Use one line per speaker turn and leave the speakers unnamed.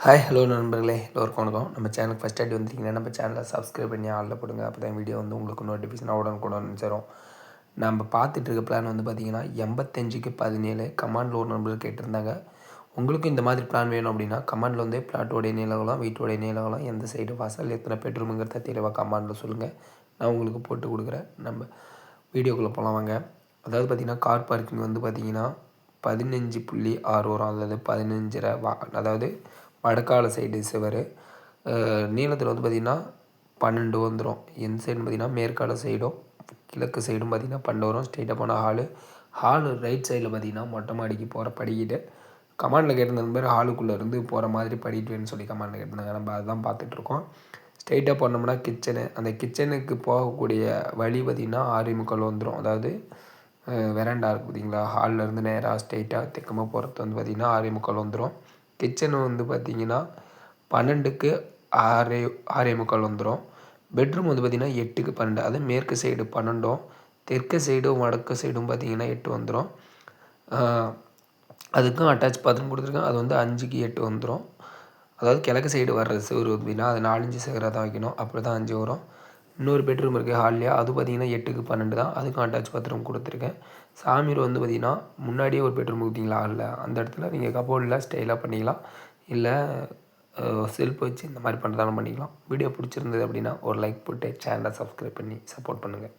Hi hello நண்பர்களே, எல்லோருக்கும் வணக்கம். நம்ம சேனலுக்கு ஃபஸ்ட் டைம் வந்திருக்கீங்கன்னா நம்ம சேனலை சப்ஸ்கிரைப் பண்ணி ஆளில் போடுங்க. அப்போ தான் வீடியோ வந்து உங்களுக்கு நோட்டிஃபிகேஷன் உடனுக்குடன் சேரும். நம்ம பார்த்துட்டு இருக்க பிளான் வந்து பார்த்திங்கன்னா 85க்கு 17 கமாண்டில் ஒரு நண்பர்கள் கேட்டிருந்தாங்க. உங்களுக்கும் இந்த மாதிரி பிளான் வேணும் அப்படின்னா கமாண்டில் வந்து பிளாட்டோடைய நீளங்களாம் வீட்டோடைய நீளங்களாம் எந்த சைடு வாசல் எத்தனை பெட்ரூமுங்கிறத தெளிவாக கமாண்டில் சொல்லுங்கள். நான் உங்களுக்கு போட்டு கொடுக்குறேன். நம்ம வீடியோக்குள்ளே போகலாம் வாங்க. அதாவது பார்த்திங்கன்னா கார் பார்க்கிங் வந்து பார்த்திங்கன்னா 15.6 வரும். அதாவது 15.5 அதாவது வடக்கால சைடு சுவர் நீளத்தில் வந்து பார்த்திங்கன்னா 12 வந்துடும். எந்த சைடுன்னு பார்த்திங்கன்னா மேற்கால சைடும் கிழக்கு சைடும் பார்த்திங்கன்னா 12 வரும். ஸ்ட்ரெயிட்டாக போனால் ஹாலு ரைட் சைடில் பார்த்திங்கன்னா மொட்டை மாடிக்கு போகிற படிக்கிட்டு கமாண்டில் கேட்டிருந்த நம்பர் ஹாலுக்குள்ளே இருந்து போகிற மாதிரி படிக்கிட்டு வேணும்னு சொல்லி கமாண்டில் கேட்டிருந்தாங்க. நம்ம அதுதான் பார்த்துட்ருக்கோம். ஸ்ட்ரெயிட்டாக போனோம்னா கிச்சனு, அந்த கிச்சனுக்கு போகக்கூடிய வழி பார்த்திங்கன்னா 6.25 வந்துடும். அதாவது வெராண்டா இருக்குது பார்த்திங்களா, ஹாலில் இருந்து நேராக ஸ்ட்ரெயிட்டாக தெக்கமாக போகிறது வந்து பார்த்திங்கன்னா 6.25 வந்துடும். கிச்சனு வந்து பார்த்திங்கன்னா 12க்கு 6.25 வந்துடும். பெட்ரூம் வந்து பார்த்திங்கன்னா 8க்கு 12, அது மேற்கு சைடு 12ம் தெற்கு சைடும் வடக்கு சைடும் பார்த்திங்கன்னா 8 வந்துடும். அதுக்கும் அட்டாச் பாத்ரூம் கொடுத்துருக்கேன். அது வந்து 5க்கு 8 வந்துடும். அதாவது கிழக்கு சைடு வர்ற செவரு அப்படின்னா அது 4 இன்ச்சு செவராக தான் வைக்கணும். அப்படி தான் 5 வரும். இன்னொரு பெட்ரூம் இருக்குது ஹால்லையா, அது பார்த்திங்கன்னா 8க்கு 12 தான். அதுக்கும் அட்டாச் பாத்ரூம் கொடுத்துருக்கேன். சாமி ரூம் வந்து பார்த்திங்கன்னா முன்னாடியே ஒரு பெட்ரூம் கொடுத்தீங்களா ஹாலில், அந்த இடத்துல நீங்கள் கபோர்டில் ஸ்டைலாக பண்ணிக்கலாம். இல்லை செல்ஃப் வச்சு இந்த மாதிரி பண்ணுறதாலும் பண்ணிக்கலாம். வீடியோ பிடிச்சிருந்தது அப்படின்னா ஒரு லைக் போட்டு சேனலை சப்ஸ்கிரைப் பண்ணி சப்போர்ட் பண்ணுங்கள்.